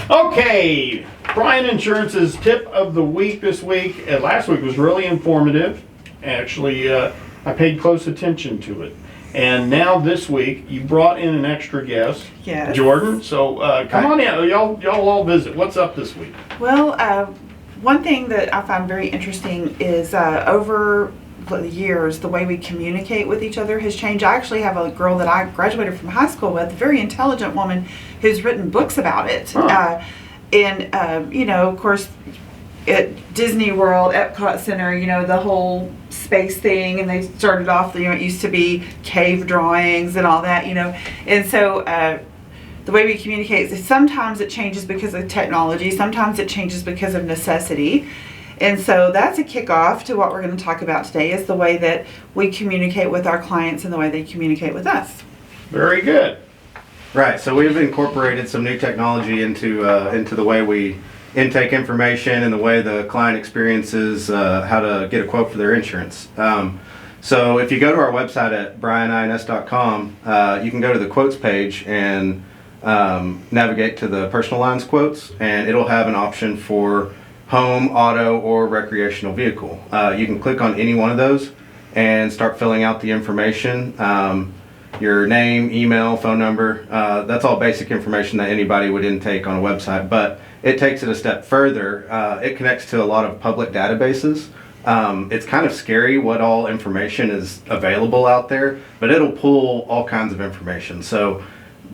Okay, Brian Insurance's tip of the week this week. Last week was really informative. Actually, I paid close attention to it. And now this week, you brought in an extra guest, Yes. Jordan. So come on in. Y'all all visit. What's up this week? Well, one thing that I find very interesting is over the years, the way we communicate with each other has changed. I actually have a girl that I graduated from high school with, a very intelligent woman who's written books about it. Huh. Of course, at Disney World, Epcot Center, the whole space thing, and they started off, it used to be cave drawings and all that, and so the way we communicate, sometimes it changes because of technology, sometimes it changes because of necessity, and so that's a kickoff to what we're going to talk about today, is the way that we communicate with our clients and the way they communicate with us. Very good. Right, so we've incorporated some new technology into the way we intake information and the way the client experiences how to get a quote for their insurance. So if you go to our website at brianins.com, you can go to the quotes page and navigate to the personal lines quotes, and it'll have an option for home, auto, or recreational vehicle. You can click on any one of those and start filling out the information. Your name, email, phone number, that's all basic information that anybody would intake on a website, but it takes it a step further. It connects to a lot of public databases. It's kind of scary what all information is available out there, but it'll pull all kinds of information. So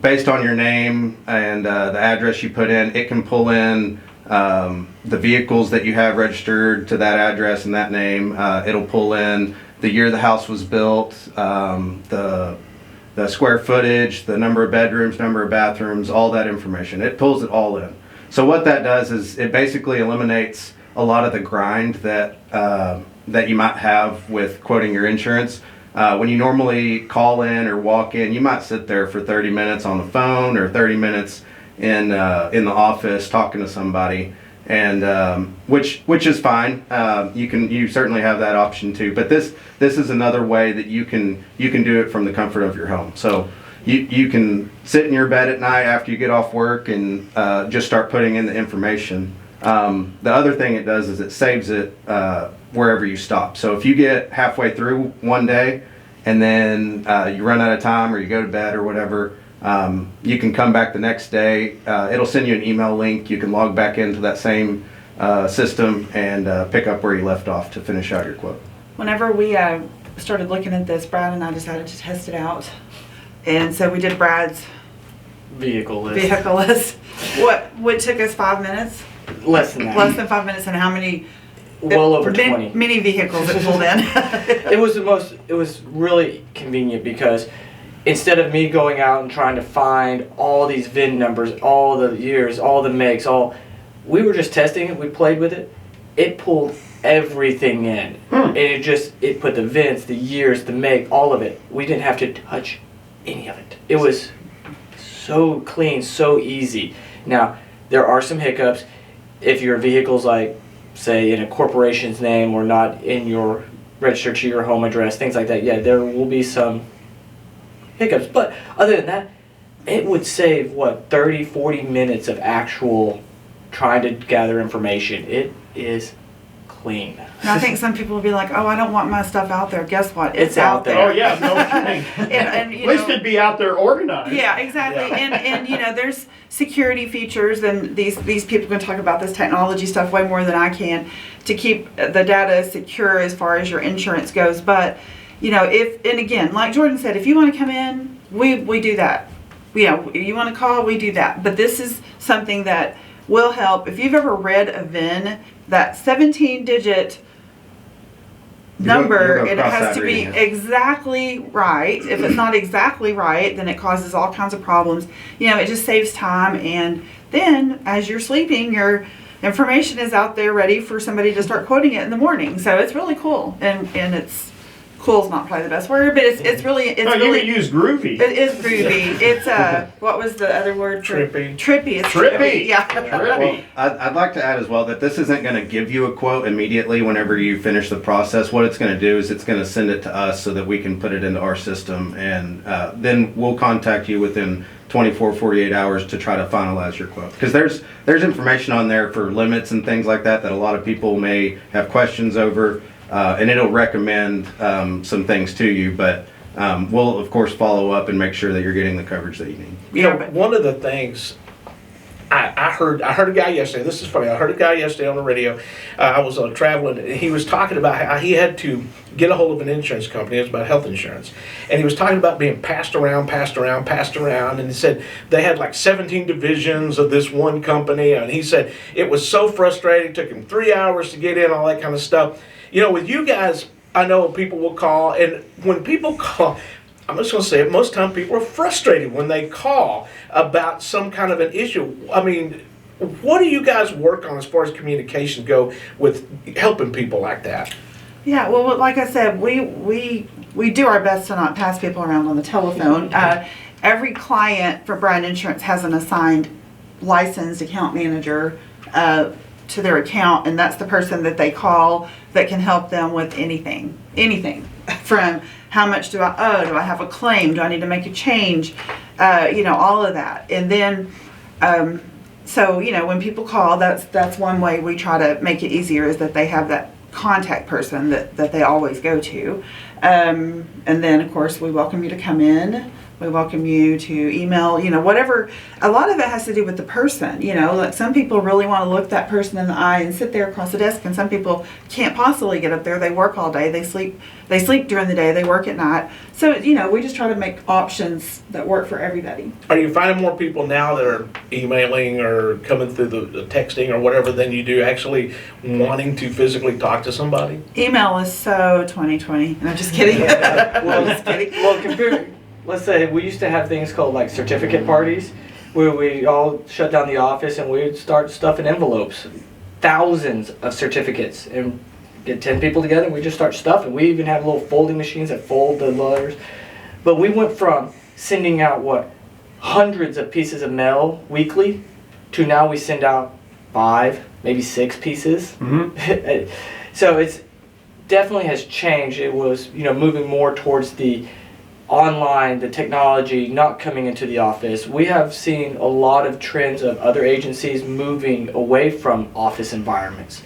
based on your name and the address you put in, it can pull in the vehicles that you have registered to that address and that name. It'll pull in the year the house was built, the square footage, the number of bedrooms, number of bathrooms, all that information. It pulls it all in. So what that does is it basically eliminates a lot of the grind that you might have with quoting your insurance. When you normally call in or walk in, you might sit there for 30 minutes on the phone or 30 minutes in the office talking to somebody, and which is fine. You certainly have that option too. But this is another way that you can do it from the comfort of your home. So you can sit in your bed at night after you get off work and just start putting in the information. The other thing it does is it saves it wherever you stop. So if you get halfway through one day and then you run out of time or you go to bed or whatever, you can come back the next day. It'll send you an email link. You can log back into that same system and pick up where you left off to finish out your quote. Whenever we started looking at this, Brad and I decided to test it out. And so we did Brad's vehicle list. What took us 5 minutes? Less than that. Less than 5 minutes, and how many? Well over 20. Many vehicles it pulled in. It was really convenient because instead of me going out and trying to find all these VIN numbers, all the years, all the makes, we were just testing it, we played with it. It pulled everything in. And it put the VINs, the years, the make, all of it. We didn't have to touch any of it. It was so clean, so easy. Now, there are some hiccups. If your vehicle's like, say, in a corporation's name or not in your registered to your home address, things like that, yeah, there will be some hiccups. But other than that, it would save, 30, 40 minutes of actual trying to gather information. It is clean. And I think some people will be like, "Oh, I don't want my stuff out there." Guess what? It's out there. Oh yeah, no kidding. and At least it'd be out there organized. Yeah, exactly. Yeah. And there's security features, and these people can talk about this technology stuff way more than I can to keep the data secure as far as your insurance goes. But and again, like Jordan said, if you want to come in, we do that. You want to call, we do that. But this is something that will help. If you've ever read a VIN, that 17-digit number, it has to be exactly right. If it's not exactly right, then it causes all kinds of problems. It just saves time, and then as you're sleeping, your information is out there ready for somebody to start quoting it in the morning. So it's really cool, and it's cool's not probably the best word, but it's really, it's No, you really, could use groovy. it is groovy. It's, what was the other word? Trippy. Trippy. It's Trippy. Yeah. Trippy. I'd like to add as well that this isn't going to give you a quote immediately whenever you finish the process. What it's going to do is it's going to send it to us so that we can put it into our system, and then we'll contact you within 24, 48 hours to try to finalize your quote. Because there's information on there for limits and things like that a lot of people may have questions over, and it'll recommend some things to you, but we'll of course follow up and make sure that you're getting the coverage that you need. You know, one of the things I heard a guy yesterday. This is funny. I heard a guy yesterday on the radio. I was traveling, and he was talking about how he had to get a hold of an insurance company. It was about health insurance, and he was talking about being passed around. And he said they had like 17 divisions of this one company, and he said it was so frustrating. It took him 3 hours to get in, all that kind of stuff. You know, with you guys, I know people will call, and when people call, I'm just going to say it, most time people are frustrated when they call about some kind of an issue. I mean, what do you guys work on as far as communication go with helping people like that? Yeah, well, like I said, we do our best to not pass people around on the telephone. Every client for Bryan Insurance has an assigned licensed account manager to their account, and that's the person that they call that can help them with anything from how much do I owe, do I have a claim, do I need to make a change, all of that. And then so when people call, that's one way we try to make it easier, is that they have that contact person that they always go to. And then of course we welcome you to come in. We welcome you to email, whatever. A lot of it has to do with the person, like some people really want to look that person in the eye and sit there across the desk, and some people can't possibly get up there. They work all day, they sleep during the day, they work at night. So, we just try to make options that work for everybody. Are you finding more people now that are emailing or coming through the texting or whatever than you do actually wanting to physically talk to somebody? Email is so 2020. No, just kidding. Just kidding. Well, let's say we used to have things called like certificate parties, where we all shut down the office and we'd start stuffing envelopes, thousands of certificates, and get 10 people together and we just start stuffing. We even have little folding machines that fold the letters. But we went from sending out hundreds of pieces of mail weekly to now we send out 5, maybe 6 pieces. Mm-hmm. So it's definitely has changed. It was moving more towards the online, the technology, not coming into the office. We have seen a lot of trends of other agencies moving away from office environments.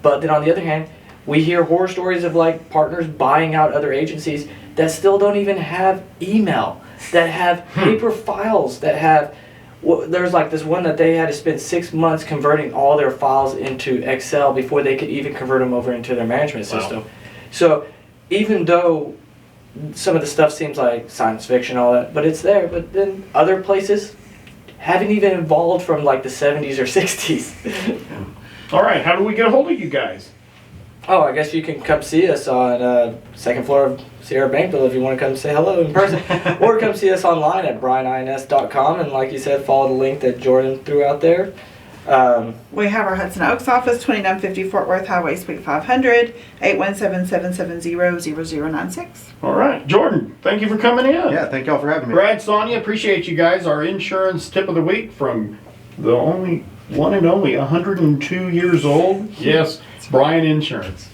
But then on the other hand, we hear horror stories of like partners buying out other agencies that still don't even have email, that have paper files, that have, there's like this one that they had to spend 6 months converting all their files into Excel before they could even convert them over into their management system. Wow. So even though some of the stuff seems like science fiction, all that, but it's there. But then other places haven't even evolved from like the 70s or 60s. All right, how do we get a hold of you guys? Oh, I guess you can come see us on second floor of Ciera Bankville if you want to come say hello in person. Or come see us online at brianins.com, and like you said, follow the link that Jordan threw out there. We have our Hudson Oaks office, 2950 Fort Worth Highway, Suite 500, 817-770-0096. All right, Jordan, thank you for coming in. Yeah, thank y'all for having me. Brad, Sonia, appreciate you guys. Our insurance tip of the week from the only one and only 102 years old. Yes, Bryan Insurance.